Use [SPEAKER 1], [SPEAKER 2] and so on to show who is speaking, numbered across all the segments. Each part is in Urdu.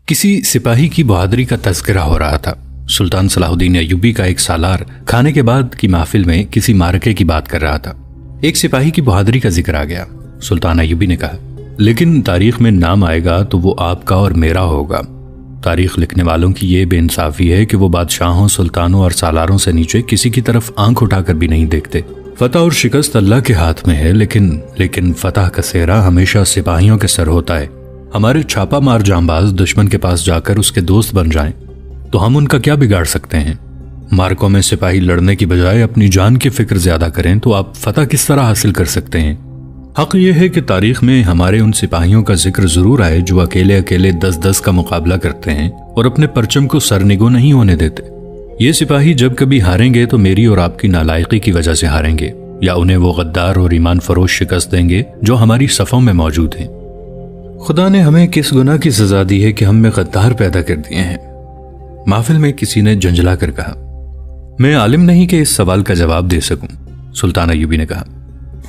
[SPEAKER 1] کسی سپاہی کی بہادری کا تذکرہ ہو رہا تھا۔ سلطان صلاح الدین ایوبی کا ایک سالار کھانے کے بعد کی محفل میں کسی معرکے کی بات کر رہا تھا۔ ایک سپاہی کی بہادری کا ذکر آ گیا۔ سلطان ایوبی نے کہا، لیکن تاریخ میں نام آئے گا تو وہ آپ کا اور میرا ہوگا۔ تاریخ لکھنے والوں کی یہ بے انصافی ہے کہ وہ بادشاہوں، سلطانوں اور سالاروں سے نیچے کسی کی طرف آنکھ اٹھا کر بھی نہیں دیکھتے۔ فتح اور شکست اللہ کے ہاتھ میں ہے، لیکن فتح کا سہرا ہمیشہ سپاہیوں کے سر ہوتا ہے۔ ہمارے چھاپا مار جانباز دشمن کے پاس جا کر اس کے دوست بن جائیں تو ہم ان کا کیا بگاڑ سکتے ہیں؟ مارکوں میں سپاہی لڑنے کی بجائے اپنی جان کی فکر زیادہ کریں تو آپ فتح کس طرح حاصل کر سکتے ہیں؟ حق یہ ہے کہ تاریخ میں ہمارے ان سپاہیوں کا ذکر ضرور آئے جو اکیلے 10 کا مقابلہ کرتے ہیں اور اپنے پرچم کو سرنگو نہیں ہونے دیتے۔ یہ سپاہی جب کبھی ہاریں گے تو میری اور آپ کی نالائقی کی وجہ سے ہاریں گے، یا انہیں وہ غدار اور ایمان فروش شکست دیں گے جو ہماری صفوں میں موجود ہیں۔ خدا نے ہمیں کس گناہ کی سزا دی ہے کہ ہم میں غدار پیدا کر دیے ہیں؟ محفل میں کسی نے جھنجھلا کر کہا، میں عالم نہیں کہ اس سوال کا جواب دے سکوں۔ سلطان ایوبی نے کہا،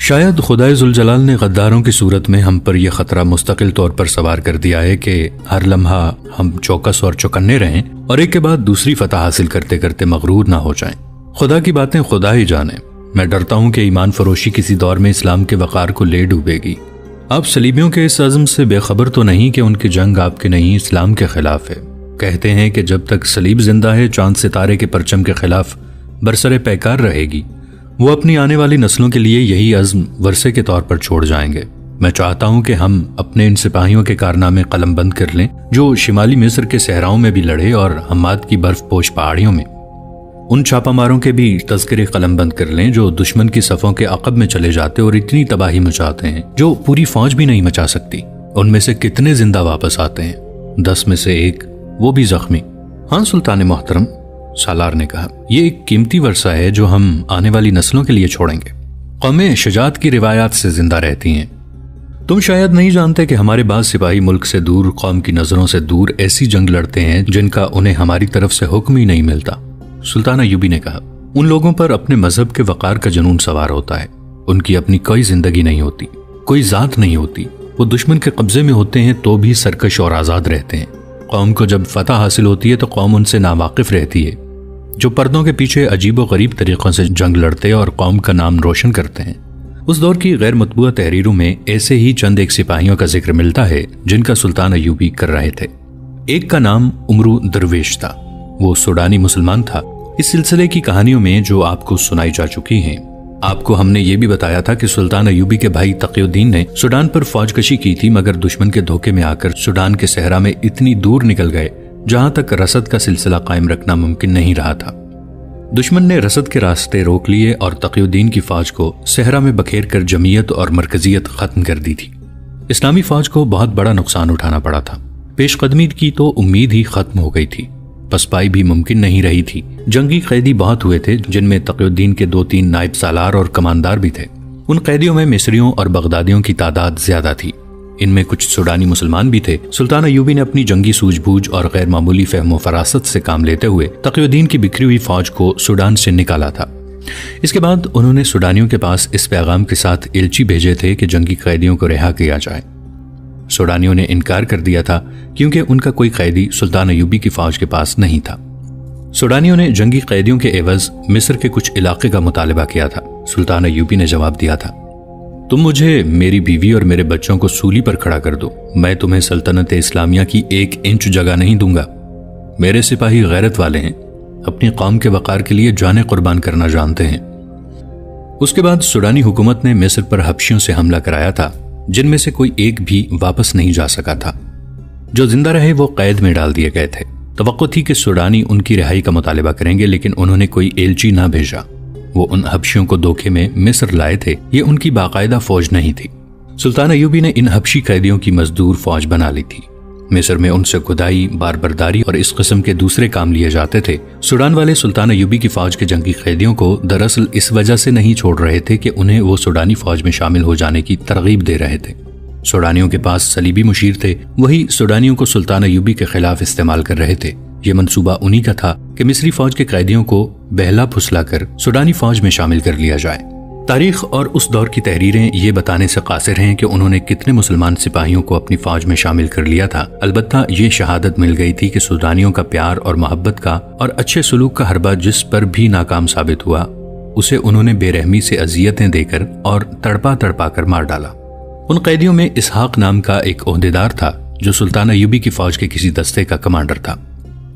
[SPEAKER 1] شاید خدائے ذوالجلال نے غداروں کی صورت میں ہم پر یہ خطرہ مستقل طور پر سوار کر دیا ہے کہ ہر لمحہ ہم چوکس اور چوکنے رہیں اور ایک کے بعد دوسری فتح حاصل کرتے کرتے مغرور نہ ہو جائیں۔ خدا کی باتیں خدا ہی جانے۔ میں ڈرتا ہوں کہ ایمان فروشی کسی دور میں اسلام کے وقار کو لے ڈوبے گی۔ آپ صلیبیوں کے اس عزم سے بے خبر تو نہیں کہ ان کی جنگ آپ کے نہیں اسلام کے خلاف ہے۔ کہتے ہیں کہ جب تک صلیب زندہ ہے چاند ستارے کے پرچم کے خلاف برسر پیکار رہے گی۔ وہ اپنی آنے والی نسلوں کے لیے یہی عزم ورثے کے طور پر چھوڑ جائیں گے۔ میں چاہتا ہوں کہ ہم اپنے ان سپاہیوں کے کارنامے قلم بند کر لیں جو شمالی مصر کے صحراؤں میں بھی لڑے اور حماد کی برف پوش پہاڑیوں میں۔ ان چھاپا ماروں کے بھی تذکرے قلم بند کر لیں جو دشمن کی صفوں کے عقب میں چلے جاتے اور اتنی تباہی مچاتے ہیں جو پوری فوج بھی نہیں مچا سکتی۔ ان میں سے کتنے زندہ واپس آتے ہیں؟ 10 میں سے 1، وہ بھی زخمی۔ ہاں سلطان محترم، سالار نے کہا، یہ ایک قیمتی ورثہ ہے جو ہم آنے والی نسلوں کے لیے چھوڑیں گے۔ قومیں شجاعت کی روایات سے زندہ رہتی ہیں۔ تم شاید نہیں جانتے کہ ہمارے بعض سپاہی ملک سے دور، قوم کی نظروں سے دور ایسی جنگ لڑتے ہیں جن کا انہیں ہماری طرف سے حکم ہی نہیں ملتا۔ سلطان ایوبی نے کہا، ان لوگوں پر اپنے مذہب کے وقار کا جنون سوار ہوتا ہے۔ ان کی اپنی کوئی زندگی نہیں ہوتی، کوئی ذات نہیں ہوتی۔ وہ دشمن کے قبضے میں ہوتے ہیں تو بھی سرکش اور آزاد رہتے ہیں۔ قوم کو جب فتح حاصل ہوتی ہے تو قوم ان سے ناواقف رہتی ہے۔ جو پردوں کے پیچھے عجیب و غریب طریقوں سے جنگ لڑتے اور قوم کا نام روشن کرتے ہیں۔ اس دور کی غیر مطبوعہ تحریروں میں ایسے ہی چند ایک سپاہیوں کا ذکر ملتا ہے جن کا سلطان ایوبی کر رہے تھے۔ ایک کا نام عمرو درویش تھا۔ وہ سوڈانی مسلمان تھا۔ اس سلسلے کی کہانیوں میں جو آپ کو سنائی جا چکی ہیں، آپ کو ہم نے یہ بھی بتایا تھا کہ سلطان ایوبی کے بھائی تقی الدین نے سوڈان پر فوج کشی کی تھی، مگر دشمن کے دھوکے میں آ کر سوڈان کے صحرا میں اتنی دور نکل گئے جہاں تک رسد کا سلسلہ قائم رکھنا ممکن نہیں رہا تھا۔ دشمن نے رسد کے راستے روک لیے اور تقی الدین کی فوج کو صحرا میں بکھیر کر جمعیت اور مرکزیت ختم کر دی تھی۔ اسلامی فوج کو بہت بڑا نقصان اٹھانا پڑا تھا۔ پیش قدمی کی تو امید ہی ختم ہو گئی تھی، پسپائی بھی ممکن نہیں رہی تھی۔ جنگی قیدی بہت ہوئے تھے جن میں تقی الدین کے 2-3 نائب سالار اور کماندار بھی تھے۔ ان قیدیوں میں مصریوں اور بغدادیوں کی تعداد زیادہ تھی۔ ان میں کچھ سوڈانی مسلمان بھی تھے۔ سلطان ایوبی نے اپنی جنگی سوجھ بوجھ اور غیر معمولی فہم و فراست سے کام لیتے ہوئے تقی الدین کی بکھری ہوئی فوج کو سوڈان سے نکالا تھا۔ اس کے بعد انہوں نے سوڈانیوں کے پاس اس پیغام کے ساتھ ایلچی بھیجے تھے کہ جنگی قیدیوں کو رہا کیا جائے۔ سوڈانیوں نے انکار کر دیا تھا کیونکہ ان کا کوئی قیدی سلطان ایوبی کی فوج کے پاس نہیں تھا۔ سوڈانیوں نے جنگی قیدیوں کے عوض مصر کے کچھ علاقے کا مطالبہ کیا تھا۔ سلطان ایوبی نے جواب دیا تھا، تم مجھے، میری بیوی اور میرے بچوں کو سولی پر کھڑا کر دو، میں تمہیں سلطنت اسلامیہ کی 1 انچ جگہ نہیں دوں گا۔ میرے سپاہی غیرت والے ہیں، اپنی قوم کے وقار کے لیے جانیں قربان کرنا جانتے ہیں۔ اس کے بعد سوڈانی حکومت نے مصر پر حبشیوں سے حملہ کرایا تھا جن میں سے کوئی ایک بھی واپس نہیں جا سکا تھا۔ جو زندہ رہے وہ قید میں ڈال دیے گئے تھے۔ توقع تھی کہ سوڈانی ان کی رہائی کا مطالبہ کریں گے، لیکن انہوں نے کوئی ایلچی نہ بھیجا۔ وہ ان حبشیوں کو دھوکے میں مصر لائے تھے، یہ ان کی باقاعدہ فوج نہیں تھی۔ سلطان ایوبی نے ان حبشی قیدیوں کی مزدور فوج بنا لی تھی۔ مصر میں ان سے کھدائی، باربرداری اور اس قسم کے دوسرے کام لیے جاتے تھے۔ سوڈان والے سلطان ایوبی کی فوج کے جنگی قیدیوں کو دراصل اس وجہ سے نہیں چھوڑ رہے تھے کہ انہیں وہ سوڈانی فوج میں شامل ہو جانے کی ترغیب دے رہے تھے۔ سوڈانیوں کے پاس صلیبی مشیر تھے، وہی سوڈانیوں کو سلطان ایوبی کے خلاف استعمال کر رہے تھے۔ یہ منصوبہ انہی کا تھا کہ مصری فوج کے قیدیوں کو بہلا پھسلا کر سوڈانی فوج میں شامل کر لیا جائے۔ تاریخ اور اس دور کی تحریریں یہ بتانے سے قاصر ہیں کہ انہوں نے کتنے مسلمان سپاہیوں کو اپنی فوج میں شامل کر لیا تھا۔ البتہ یہ شہادت مل گئی تھی کہ سودانیوں کا پیار اور محبت کا اور اچھے سلوک کا حربہ جس پر بھی ناکام ثابت ہوا، اسے انہوں نے بے رحمی سے اذیتیں دے کر اور تڑپا تڑپا کر مار ڈالا۔ ان قیدیوں میں اسحاق نام کا ایک عہدیدار تھا جو سلطان ایوبی کی فوج کے کسی دستے کا کمانڈر تھا۔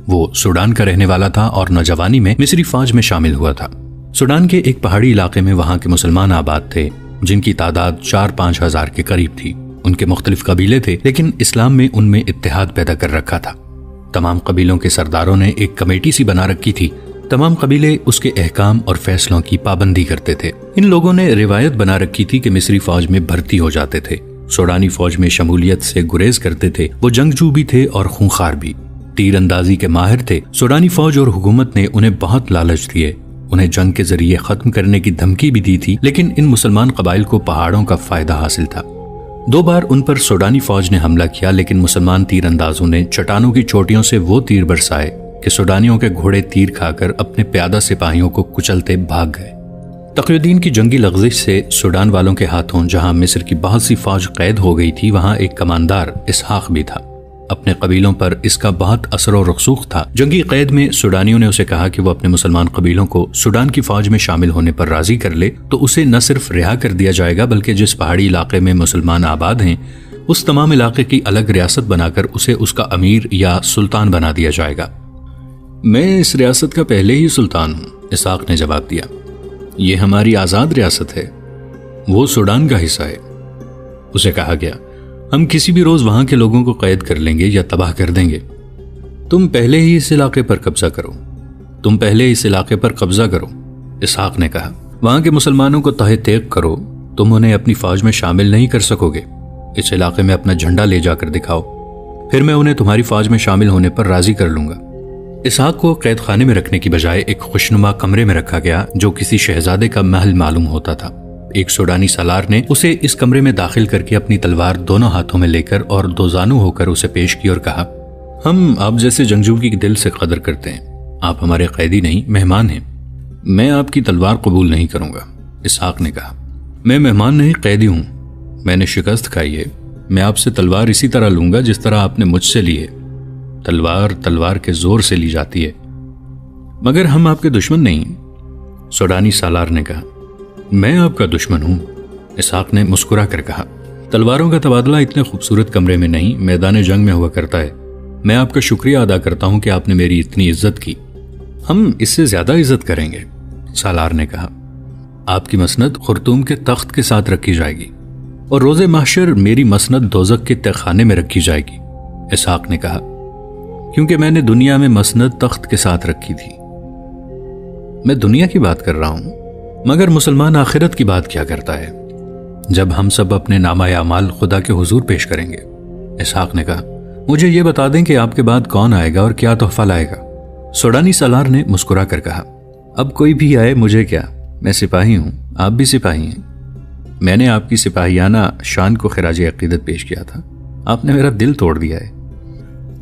[SPEAKER 1] وہ سوڈان کا رہنے والا تھا اور نوجوانی میں مصری فوج میں شامل ہوا تھا۔ سوڈان کے ایک پہاڑی علاقے میں وہاں کے مسلمان آباد تھے جن کی تعداد 4-5 ہزار کے قریب تھی۔ ان کے مختلف قبیلے تھے لیکن اسلام میں ان میں اتحاد پیدا کر رکھا تھا۔ تمام قبیلوں کے سرداروں نے ایک کمیٹی سی بنا رکھی تھی۔ تمام قبیلے اس کے احکام اور فیصلوں کی پابندی کرتے تھے۔ ان لوگوں نے روایت بنا رکھی تھی کہ مصری فوج میں بھرتی ہو جاتے تھے، سوڈانی فوج میں شمولیت سے گریز کرتے تھے۔ وہ جنگجو بھی تھے اور خونخوار بھی، تیر اندازی کے ماہر تھے۔ سوڈانی فوج اور حکومت نے انہیں بہت لالچ دیے، انہیں جنگ کے ذریعے ختم کرنے کی دھمکی بھی دی تھی، لیکن ان مسلمان قبائل کو پہاڑوں کا فائدہ حاصل تھا۔ 2 بار ان پر سوڈانی فوج نے حملہ کیا، لیکن مسلمان تیر اندازوں نے چٹانوں کی چوٹیوں سے وہ تیر برسائے کہ سوڈانیوں کے گھوڑے تیر کھا کر اپنے پیادہ سپاہیوں کو کچلتے بھاگ گئے۔ تقی الدین کی جنگی لغزش سے سوڈان والوں کے ہاتھوں جہاں مصر کی بہت سی فوج قید ہو گئی تھی، وہاں ایک کماندار اسحاق بھی تھا۔ اپنے قبیلوں پر اس کا بہت اثر و رسوخ تھا۔ جنگی قید میں سوڈانیوں نے اسے کہا کہ وہ اپنے مسلمان قبیلوں کو سوڈان کی فوج میں شامل ہونے پر راضی کر لے تو اسے نہ صرف رہا کر دیا جائے گا بلکہ جس پہاڑی علاقے میں مسلمان آباد ہیں اس تمام علاقے کی الگ ریاست بنا کر اسے اس کا امیر یا سلطان بنا دیا جائے گا۔ میں اس ریاست کا پہلے ہی سلطان ہوں، اسحاق نے جواب دیا۔ یہ ہماری آزاد ریاست ہے، وہ سوڈان کا حصہ ہے۔ اسے کہا گیا، ہم کسی بھی روز وہاں کے لوگوں کو قید کر لیں گے یا تباہ کر دیں گے۔ تم پہلے ہی اس علاقے پر قبضہ کرو، اسحاق نے کہا۔ وہاں کے مسلمانوں کو تہہ تیغ کرو، تم انہیں اپنی فوج میں شامل نہیں کر سکو گے۔ اس علاقے میں اپنا جھنڈا لے جا کر دکھاؤ، پھر میں انہیں تمہاری فوج میں شامل ہونے پر راضی کر لوں گا۔ اسحاق کو قید خانے میں رکھنے کی بجائے ایک خوشنما کمرے میں رکھا گیا جو کسی شہزادے کا محل معلوم ہوتا تھا۔ ایک سوڈانی سالار نے اسے اس کمرے میں داخل کر کے اپنی تلوار دونوں ہاتھوں میں لے کر اور 2 زانو ہو کر اسے پیش کی اور کہا، ہم آپ جیسے جنگجو کی دل سے قدر کرتے ہیں، آپ ہمارے قیدی نہیں مہمان ہیں، میں آپ کی تلوار قبول نہیں کروں گا۔ اسحاق نے کہا، میں مہمان نہیں قیدی ہوں، میں نے شکست کھائی ہے، میں آپ سے تلوار اسی طرح لوں گا جس طرح آپ نے مجھ سے لی ہے۔ تلوار کے زور سے لی جاتی ہے، مگر ہم آپ کے دشمن نہیں۔ سوڈانی سالار نے کہا، میں آپ کا دشمن ہوں، اسحاق نے مسکرا کر کہا۔ تلواروں کا تبادلہ اتنے خوبصورت کمرے میں نہیں، میدان جنگ میں ہوا کرتا ہے۔ میں آپ کا شکریہ ادا کرتا ہوں کہ آپ نے میری اتنی عزت کی، ہم اس سے زیادہ عزت کریں گے، سالار نے کہا۔ آپ کی مسند خرطوم کے تخت کے ساتھ رکھی جائے گی اور روز محشر میری مسند دوزخ کے تہ خانے میں رکھی جائے گی، اسحاق نے کہا، کیونکہ میں نے دنیا میں مسند تخت کے ساتھ رکھی تھی۔ میں دنیا کی بات کر رہا ہوں، مگر مسلمان آخرت کی بات کیا کرتا ہے جب ہم سب اپنے نامہ اعمال خدا کے حضور پیش کریں گے؟ اسحاق نے کہا، مجھے یہ بتا دیں کہ آپ کے بعد کون آئے گا اور کیا تحفہ لائے گا؟ سوڈانی سالار نے مسکرا کر کہا، اب کوئی بھی آئے مجھے کیا، میں سپاہی ہوں، آپ بھی سپاہی ہیں۔ میں نے آپ کی سپاہیانہ شان کو خراج عقیدت پیش کیا تھا، آپ نے میرا دل توڑ دیا ہے۔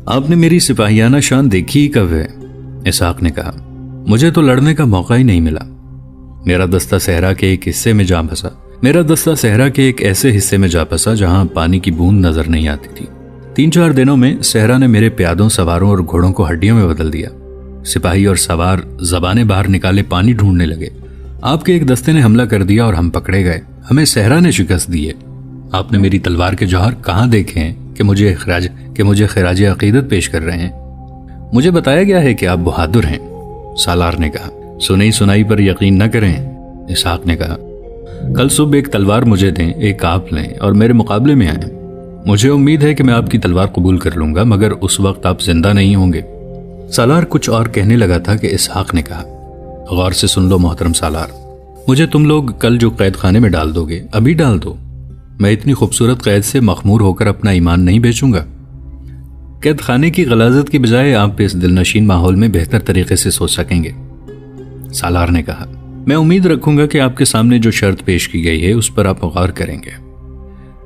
[SPEAKER 1] آپ نے میری سپاہیانہ شان دیکھی ہی کب ہے؟ اسحاق نے کہا، مجھے تو لڑنے کا موقع ہی نہیں ملا۔ میرا دستہ صحرا کے ایک ایسے حصے میں جا پھنسا جہاں پانی کی بوند نظر نہیں آتی تھی۔ 3-4 دنوں میں صحرا نے میرے پیادوں، سواروں اور گھوڑوں کو ہڈیوں میں بدل دیا۔ سپاہی اور سوار زبانیں باہر نکالے پانی ڈھونڈنے لگے۔ آپ کے ایک دستے نے حملہ کر دیا اور ہم پکڑے گئے، ہمیں صحرا نے شکست دی ہے۔ آپ نے میری تلوار کے جوہر کہاں دیکھے ہیں کہ مجھے خراج عقیدت پیش کر رہے ہیں؟ مجھے بتایا گیا ہے کہ آپ بہادر ہیں، سالار نے کہا۔ سنائی پر یقین نہ کریں، اسحاق نے کہا۔ کل صبح ایک تلوار مجھے دیں، ایک آپ لیں اور میرے مقابلے میں آئیں۔ مجھے امید ہے کہ میں آپ کی تلوار قبول کر لوں گا، مگر اس وقت آپ زندہ نہیں ہوں گے۔ سالار کچھ اور کہنے لگا تھا کہ اسحاق نے کہا، غور سے سن لو محترم سالار، مجھے تم لوگ کل جو قید خانے میں ڈال دو گے ابھی ڈال دو، میں اتنی خوبصورت قید سے مخمور ہو کر اپنا ایمان نہیں بیچوں گا۔ قید خانے کی غلاظت کی بجائے آپ اس دلنشین ماحول میں بہتر طریقے سے سوچ سکیں گے، سالار نے کہا۔ میں امید رکھوں گا کہ آپ کے سامنے جو شرط پیش کی گئی ہے اس پر آپ غور کریں گے۔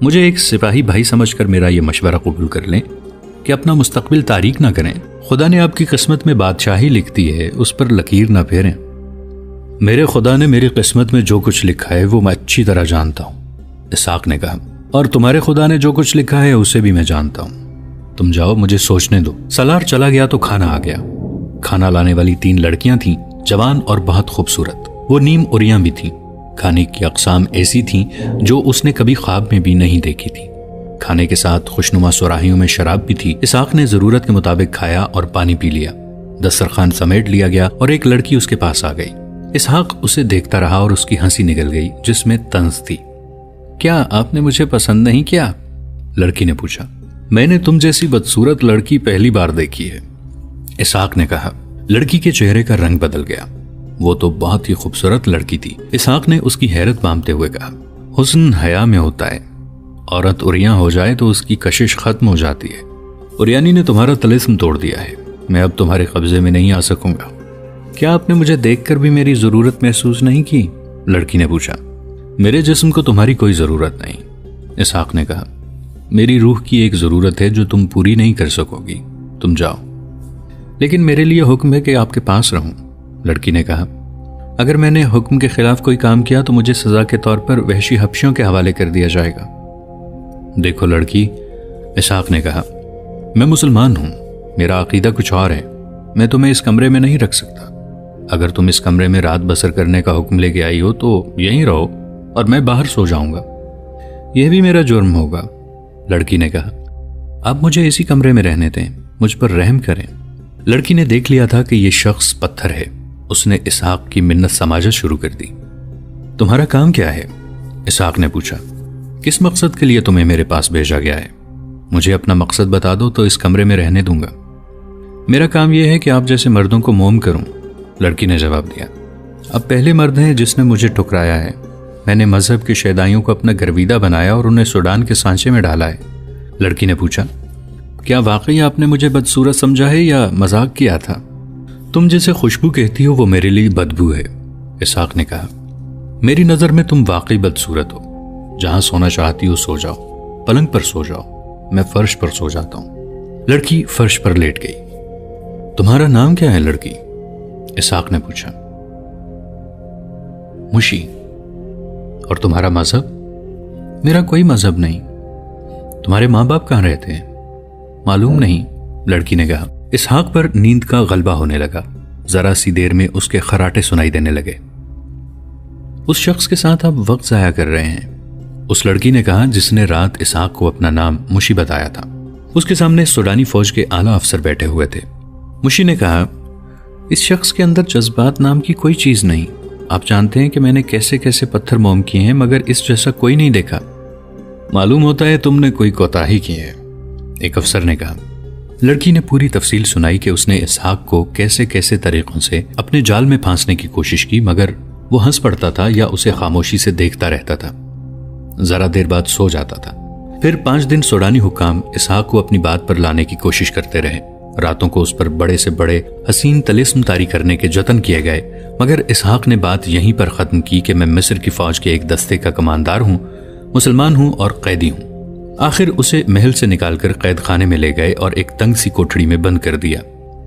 [SPEAKER 1] مجھے ایک سپاہی بھائی سمجھ کر میرا یہ مشورہ قبول کر لیں کہ اپنا مستقبل تاریک نہ کریں۔ خدا نے آپ کی قسمت میں بادشاہی لکھ دی ہے، اس پر لکیر نہ پھیریں۔ میرے خدا نے میری قسمت میں جو کچھ لکھا ہے وہ میں اچھی طرح جانتا ہوں، اسحاق نے کہا، اور تمہارے خدا نے جو کچھ لکھا ہے اسے بھی میں جانتا ہوں۔ تم جاؤ، مجھے سوچنے دو۔ سالار چلا گیا تو کھانا آ گیا۔ کھانا لانے والی 3 لڑکیاں تھیں، جوان اور بہت خوبصورت۔ وہ نیم اریاں بھی تھیں۔ کھانے کی اقسام ایسی تھیں جو اس نے کبھی خواب میں بھی نہیں دیکھی تھی۔ کھانے کے ساتھ خوشنما سراہیوں میں شراب بھی تھی۔ اسحاق نے ضرورت کے مطابق کھایا اور پانی پی لیا۔ دسترخوان سمیٹ لیا گیا اور ایک لڑکی اس کے پاس آ گئی۔ اسحاق اسے دیکھتا رہا اور اس کی ہنسی نکل گئی جس میں طنز تھی۔ کیا آپ نے مجھے پسند نہیں کیا؟ لڑکی نے پوچھا۔ میں نے تم جیسی بدصورت لڑکی پہلی بار دیکھی ہے، اسحاق نے کہا۔ لڑکی کے چہرے کا رنگ بدل گیا۔ وہ تو بہت ہی خوبصورت لڑکی تھی۔ اسحاق نے اس کی حیرت بامتے ہوئے کہا، حسن حیا میں ہوتا ہے، عورت اریاں ہو جائے تو اس کی کشش ختم ہو جاتی ہے۔ اریانی نے تمہارا طلسم توڑ دیا ہے، میں اب تمہارے قبضے میں نہیں آ سکوں گا۔ کیا آپ نے مجھے دیکھ کر بھی میری ضرورت محسوس نہیں کی؟ لڑکی نے پوچھا۔ میرے جسم کو تمہاری کوئی ضرورت نہیں، اسحاق نے کہا۔ میری روح کی ایک ضرورت ہے جو تم پوری نہیں کر سکو گی، تم جاؤ۔ لیکن میرے لیے حکم ہے کہ آپ کے پاس رہوں، لڑکی نے کہا۔ اگر میں نے حکم کے خلاف کوئی کام کیا تو مجھے سزا کے طور پر وحشی حبشیوں کے حوالے کر دیا جائے گا۔ دیکھو لڑکی، اسحاق نے کہا، میں مسلمان ہوں، میرا عقیدہ کچھ اور ہے، میں تمہیں اس کمرے میں نہیں رکھ سکتا۔ اگر تم اس کمرے میں رات بسر کرنے کا حکم لے کے آئی ہو تو یہیں رہو اور میں باہر سو جاؤں گا، یہ بھی میرا جرم ہوگا، لڑکی نے کہا۔ آپ مجھے اسی کمرے میں رہنے دیں، مجھ پر رحم کریں۔ لڑکی نے دیکھ لیا تھا کہ یہ شخص پتھر ہے۔ اس نے اسحاق کی منت سماجت شروع کر دی۔ تمہارا کام کیا ہے؟ اسحاق نے پوچھا۔ کس مقصد کے لیے تمہیں میرے پاس بھیجا گیا ہے؟ مجھے اپنا مقصد بتا دو تو اس کمرے میں رہنے دوں گا۔ میرا کام یہ ہے کہ آپ جیسے مردوں کو موم کروں، لڑکی نے جواب دیا۔ اب پہلے مرد ہیں جس نے مجھے ٹھکرایا ہے۔ میں نے مذہب کے شیدائیوں کو اپنا گرویدہ بنایا اور انہیں سوڈان کے سانچے میں ڈالا ہے، لڑکی نے پوچھا۔ کیا واقعی آپ نے مجھے بدصورت سمجھا ہے یا مذاق کیا تھا؟ تم جسے خوشبو کہتی ہو وہ میرے لیے بدبو ہے، اسحاق نے کہا۔ میری نظر میں تم واقعی بدصورت ہو۔ جہاں سونا چاہتی ہو سو جاؤ، پلنگ پر سو جاؤ، میں فرش پر سو جاتا ہوں۔ لڑکی فرش پر لیٹ گئی۔ تمہارا نام کیا ہے لڑکی؟ اسحاق نے پوچھا۔ مشی۔ اور تمہارا مذہب؟ میرا کوئی مذہب نہیں۔ تمہارے ماں باپ کہاں رہتے ہیں؟ معلوم نہیں، لڑکی نے کہا۔ اسحاق پر نیند کا غلبہ ہونے لگا۔ ذرا سی دیر میں اس کے خراٹے سنائی دینے لگے۔ اس شخص کے ساتھ آپ وقت ضائع کر رہے ہیں، اس لڑکی نے کہا جس نے رات اسحاق کو اپنا نام مشی بتایا تھا۔ اس کے سامنے سوڈانی فوج کے اعلیٰ افسر بیٹھے ہوئے تھے۔ مشی نے کہا، اس شخص کے اندر جذبات نام کی کوئی چیز نہیں۔ آپ جانتے ہیں کہ میں نے کیسے کیسے پتھر موم کیے ہیں مگر اس جیسا کوئی نہیں دیکھا۔ معلوم ہوتا ہے تم نے کوئی کوتاہی کی ہے، ایک افسر نے کہا۔ لڑکی نے پوری تفصیل سنائی کہ اس نے اسحاق کو کیسے کیسے طریقوں سے اپنے جال میں پھانسنے کی کوشش کی مگر وہ ہنس پڑتا تھا یا اسے خاموشی سے دیکھتا رہتا تھا۔ ذرا دیر بعد سو جاتا تھا۔ پھر 5 دن سوڈانی حکام اسحاق کو اپنی بات پر لانے کی کوشش کرتے رہے۔ راتوں کو اس پر بڑے سے بڑے حسین طلسم طاری کرنے کے جتن کیے گئے مگر اسحاق نے بات یہیں پر ختم کی کہ میں مصر کی فوج کے ایک دستے کا کماندار ہوں، مسلمان ہوں اور قیدی ہوں۔ آخر اسے محل سے نکال کر قید خانے میں لے گئے اور ایک تنگ سی کوٹھڑی میں بند کر دیا۔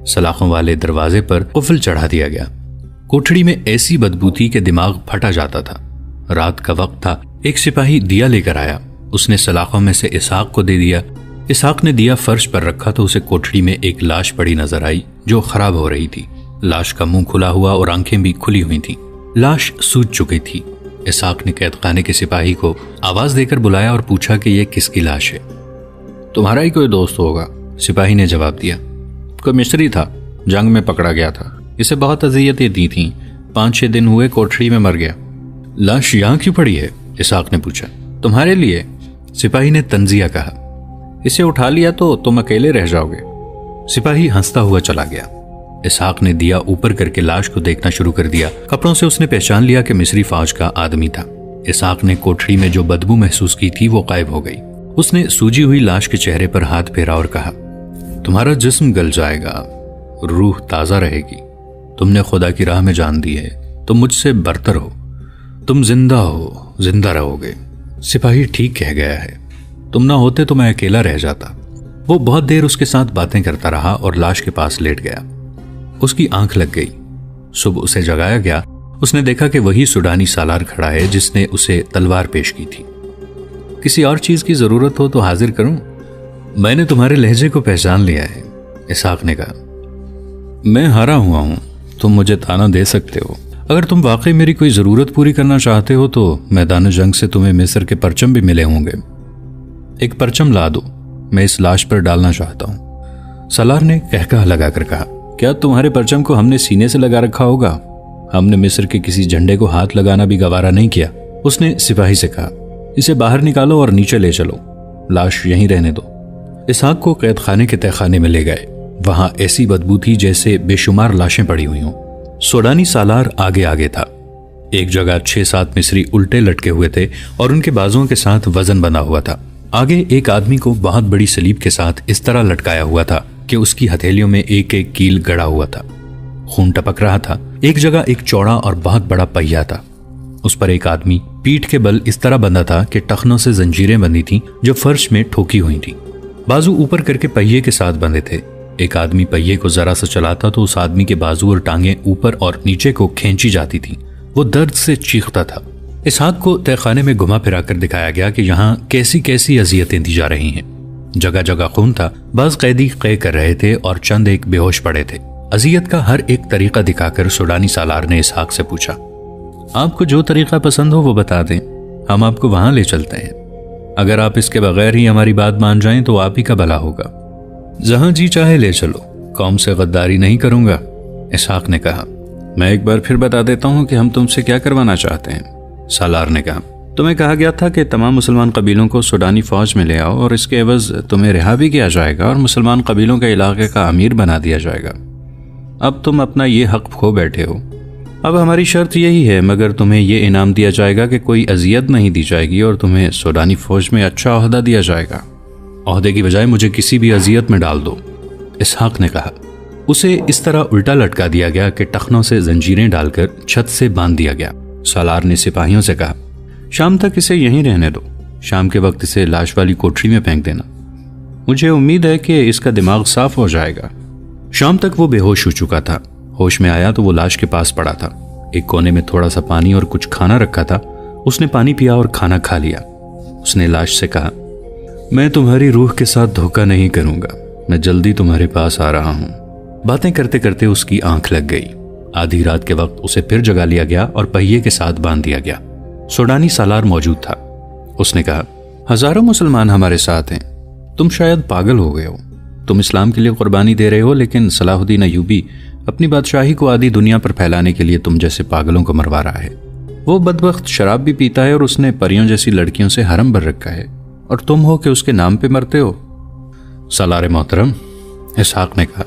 [SPEAKER 1] سلاخوں والے دروازے پر قفل چڑھا دیا گیا۔ کوٹھڑی میں ایسی بدبو تھی کہ دماغ پھٹا جاتا تھا۔ رات کا وقت تھا۔ ایک سپاہی دیا لے کر آیا۔ اس نے سلاخوں میں سے اسحاق کو دے دیا۔ اسحاق نے دیا فرش پر رکھا تو اسے کوٹھڑی میں ایک لاش پڑی نظر آئی جو خراب ہو رہی تھی۔ لاش کا منہ کھلا ہوا اور آنکھیں بھی کھلی ہوئی تھیں۔ لاش سوج چکی تھی۔ اسحاق نے قید خانے کے سپاہی کو آواز دے کر بلایا اور پوچھا کہ یہ کس کی لاش ہے؟ تمہارا ہی کوئی دوست ہوگا، سپاہی نے جواب دیا۔ کوئی مصری تھا، جنگ میں پکڑا گیا تھا، اسے بہت اذیتیں دی تھیں، 5-6 دن ہوئے کوٹھڑی میں مر گیا۔ لاش یہاں کیوں پڑی ہے؟ اسحاق نے پوچھا۔ تمہارے لیے، سپاہی نے تنزیہ کہا۔ اسے اٹھا لیا تو تم اکیلے رہ جاؤ گے۔ سپاہی ہنستا ہوا چلا گیا۔ اسحاق نے دیا اوپر کر کے لاش کو دیکھنا شروع کر دیا۔ کپڑوں سے اس نے پہچان لیا کہ مصری فوج کا آدمی تھا۔ اسحاق نے کوٹھڑی میں جو بدبو محسوس کی تھی وہ غائب ہو گئی۔ اس نے سوجی ہوئی لاش کے چہرے پر ہاتھ پھیرا اور کہا، تمہارا جسم گل جائے گا، روح تازہ رہے گی۔ تم نے خدا کی راہ میں جان دی ہے، تم مجھ سے برتر ہو، تم زندہ ہو، زندہ رہو گے۔ سپاہی ٹھیک کہہ گیا ہے، تم نہ ہوتے تو میں اکیلا رہ جاتا۔ وہ بہت دیر اس کے ساتھ باتیں کرتا رہا اور لاش کے پاس لیٹ گیا۔ اس کی آنکھ لگ گئی۔ صبح اسے جگایا گیا اس نے دیکھا کہ وہی سوڈانی سالار کھڑا ہے جس نے اسے تلوار پیش کی تھی۔ کسی اور چیز کی ضرورت ہو تو حاضر کروں؟ میں نے تمہارے لہجے کو پہچان لیا ہے، اسحاق نے کہا۔ میں ہارا ہوا ہوں، تم مجھے تانا دے سکتے ہو۔ اگر تم واقعی میری کوئی ضرورت پوری کرنا چاہتے ہو تو میدان جنگ سے تمہیں مصر کے پرچم بھی ملے ہوں گے۔ ایک پرچم لا دو، میں اس لاش پر ڈالنا چاہتا ہوں۔ سالار نے کہکہا لگا کر کہا، کیا تمہارے پرچم کو ہم نے سینے سے لگا رکھا ہوگا؟ ہم نے مصر کے کسی جھنڈے کو ہاتھ لگانا بھی گوارا نہیں کیا۔ اس نے سپاہی سے کہا، اسے باہر نکالو اور نیچے لے چلو، لاش یہیں رہنے دو۔ اسحاق کو قید خانے کے تہہ خانے میں لے گئے۔ وہاں ایسی بدبو تھی جیسے بے شمار لاشیں پڑی ہوئی ہوں۔ سوڈانی سالار آگے آگے تھا۔ ایک جگہ 6-7 مصری الٹے لٹکے ہوئے تھے اور ان کے بازوؤں کے ساتھ وزن بندھا ہوا تھا۔ آگے ایک آدمی کو بہت بڑی سلیب کے ساتھ اس طرح لٹکایا ہوا تھا کہ اس کی ہتھیلیوں میں ایک ایک کیل گڑا ہوا تھا۔ خون ٹپک رہا تھا۔ ایک جگہ ایک چوڑا اور بہت بڑا پہیا تھا، اس پر ایک آدمی پیٹھ کے بل اس طرح بندھا تھا کہ ٹخنوں سے زنجیریں بندھی تھیں جو فرش میں ٹھوکی ہوئی تھیں۔ بازو اوپر کر کے پہیے کے ساتھ بندھے تھے۔ ایک آدمی پہیے کو ذرا سا چلاتا تو اس آدمی کے بازو اور ٹانگیں اوپر اور نیچے کو کھینچی جاتی تھیں۔ وہ درد سے چیختا تھا۔ اسحاق کو تہہ خانے میں گھما پھرا کر دکھایا گیا کہ یہاں کیسی کیسی اذیتیں دی جا رہی ہیں۔ جگہ جگہ خون تھا، بعض قیدی قے کر رہے تھے اور چند ایک بے ہوش پڑے تھے۔ اذیت کا ہر ایک طریقہ دکھا کر سوڈانی سالار نے اسحاق سے پوچھا، آپ کو جو طریقہ پسند ہو وہ بتا دیں، ہم آپ کو وہاں لے چلتے ہیں۔ اگر آپ اس کے بغیر ہی ہماری بات مان جائیں تو آپ ہی کا بھلا ہوگا۔ جہاں جی چاہے لے چلو، قوم سے غداری نہیں کروں گا، اسحاق نے کہا۔ میں ایک بار پھر بتا دیتا ہوں کہ ہم تم سے کیا کروانا چاہتے ہیں، سالار نے کہا۔ تمہیں کہا گیا تھا کہ تمام مسلمان قبیلوں کو سوڈانی فوج میں لے آؤ اور اس کے عوض تمہیں رہا بھی کیا جائے گا اور مسلمان قبیلوں کے علاقے کا امیر بنا دیا جائے گا۔ اب تم اپنا یہ حق کھو بیٹھے ہو۔ اب ہماری شرط یہی ہے، مگر تمہیں یہ انعام دیا جائے گا کہ کوئی اذیت نہیں دی جائے گی اور تمہیں سوڈانی فوج میں اچھا عہدہ دیا جائے گا۔ عہدے کی بجائے مجھے کسی بھی اذیت میں ڈال دو، اسحاق نے کہا۔ اسے اس طرح الٹا لٹکا دیا گیا کہ ٹخنوں سے زنجیریں ڈال کر چھت سے باندھ دیا گیا۔ سالار نے سپاہیوں سے کہا، شام تک اسے یہیں رہنے دو، شام کے وقت اسے لاش والی کوٹری میں پھینک دینا۔ مجھے امید ہے کہ اس کا دماغ صاف ہو جائے گا۔ شام تک وہ بے ہوش ہو چکا تھا۔ ہوش میں آیا تو وہ لاش کے پاس پڑا تھا۔ ایک کونے میں تھوڑا سا پانی اور کچھ کھانا رکھا تھا۔ اس نے پانی پیا اور کھانا کھا لیا۔ اس نے لاش سے کہا، میں تمہاری روح کے ساتھ دھوکہ نہیں کروں گا، میں جلدی تمہارے پاس آ رہا ہوں۔ باتیں کرتے کرتے اس کی آنکھ لگ گئی۔ آدھی رات کے وقت اسے پھر جگا لیا گیا اور پہیے کے ساتھ باندھ دیا گیا۔ سوڈانی سالار موجود تھا۔ اس نے کہا، ہزاروں مسلمان ہمارے ساتھ ہیں، تم شاید پاگل ہو گئے ہو۔ تم اسلام کے لیے قربانی دے رہے ہو، لیکن صلاح الدین ایوبی اپنی بادشاہی کو آدھی دنیا پر پھیلانے کے لیے تم جیسے پاگلوں کو مروا رہا ہے۔ وہ بدبخت شراب بھی پیتا ہے اور اس نے پریوں جیسی لڑکیوں سے حرم بھر رکھا ہے، اور تم ہو کہ اس کے نام پہ مرتے ہو۔ سالار محترم، اسحاق نے کہا،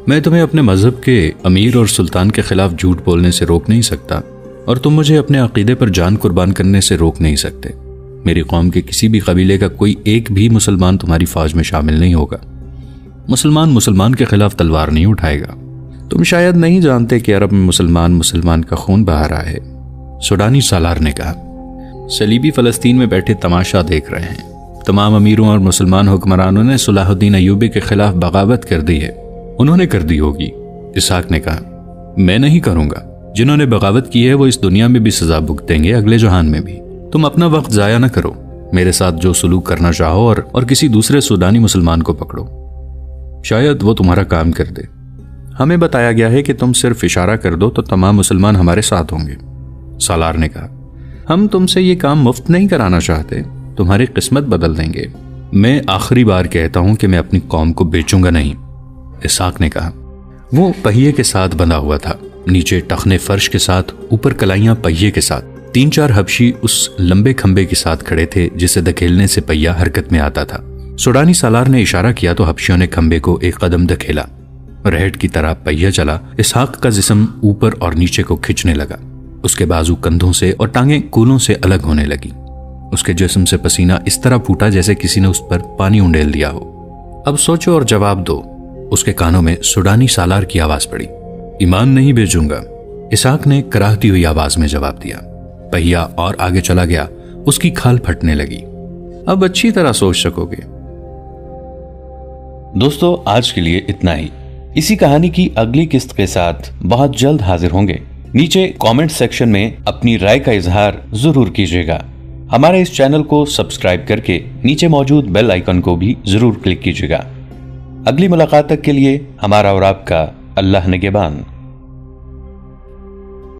[SPEAKER 1] میں تمہیں اپنے مذہب کے امیر اور سلطان کے خلاف جھوٹ بولنے سے روک نہیں سکتا، اور تم مجھے اپنے عقیدے پر جان قربان کرنے سے روک نہیں سکتے۔ میری قوم کے کسی بھی قبیلے کا کوئی ایک بھی مسلمان تمہاری فوج میں شامل نہیں ہوگا۔ مسلمان کے خلاف تلوار نہیں اٹھائے گا۔ تم شاید نہیں جانتے کہ عرب میں مسلمان کا خون بہا رہا ہے، سوڈانی سالار نے کہا۔ صلیبی فلسطین میں بیٹھے تماشا دیکھ رہے ہیں۔ تمام امیروں اور مسلمان حکمرانوں نے صلاح الدین ایوبی کے خلاف بغاوت کر دی ہے۔ انہوں نے کر دی ہوگی، اسحاق نے کہا۔ میں نہیں کروں گا۔ جنہوں نے بغاوت کی ہے وہ اس دنیا میں بھی سزا بھگتیں گے، اگلے جہان میں بھی۔ تم اپنا وقت ضائع نہ کرو، میرے ساتھ جو سلوک کرنا چاہو اور کسی دوسرے سوڈانی مسلمان کو پکڑو، شاید وہ تمہارا کام کر دے۔ ہمیں بتایا گیا ہے کہ تم صرف اشارہ کر دو تو تمام مسلمان ہمارے ساتھ ہوں گے، سالار نے کہا۔ ہم تم سے یہ کام مفت نہیں کرانا چاہتے، تمہاری قسمت بدل دیں گے۔ میں آخری بار کہتا ہوں کہ میں اپنی قوم کو بیچوں گا نہیں، اسحاق نے کہا۔ وہ پہیے کے ساتھ بندھا ہوا تھا، نیچے ٹخنے فرش کے ساتھ، اوپر کلائیاں پہیے کے ساتھ۔ 3-4 حبشی اس لمبے کھمبے کے ساتھ کھڑے تھے جسے دھکیلنے سے پہیا حرکت میں آتا تھا۔ سوڈانی سالار نے اشارہ کیا تو حبشیوں نے کھمبے کو ایک قدم دھکیلا۔ ریڑھ کی طرح پہیا چلا۔ اسحاق کا جسم اوپر اور نیچے کو کھچنے لگا۔ اس کے بازو کندھوں سے اور ٹانگیں کولوں سے الگ ہونے لگی۔ اس کے جسم سے پسینہ اس طرح پھوٹا جیسے کسی نے اس پر پانی انڈیل دیا ہو۔ اب سوچو اور جواب دو، اس کے کانوں میں سوڈانی سالار کی آواز پڑی۔ ایمان نہیں بیچوں گا، اسحاق نے کراہتی ہوئی آواز میں جواب دیا۔ پہیا اور آگے چلا گیا، اس کی کھال پھٹنے لگی۔ اب اچھی طرح سوچ سکو گے۔
[SPEAKER 2] دوستو، آج کے لیے اتنا ہی۔ اسی کہانی کی اگلی قسط کے ساتھ بہت جلد حاضر ہوں گے۔
[SPEAKER 1] نیچے کامنٹ سیکشن میں اپنی رائے کا اظہار ضرور کیجیے گا۔ ہمارے اس چینل کو سبسکرائب کر کے نیچے موجود بیل آئیکن کو بھی ضرور کلک کیجیے گا۔ اگلی ملاقات تک کے لیے ہمارا اور آپ کا اللہ نگہبان۔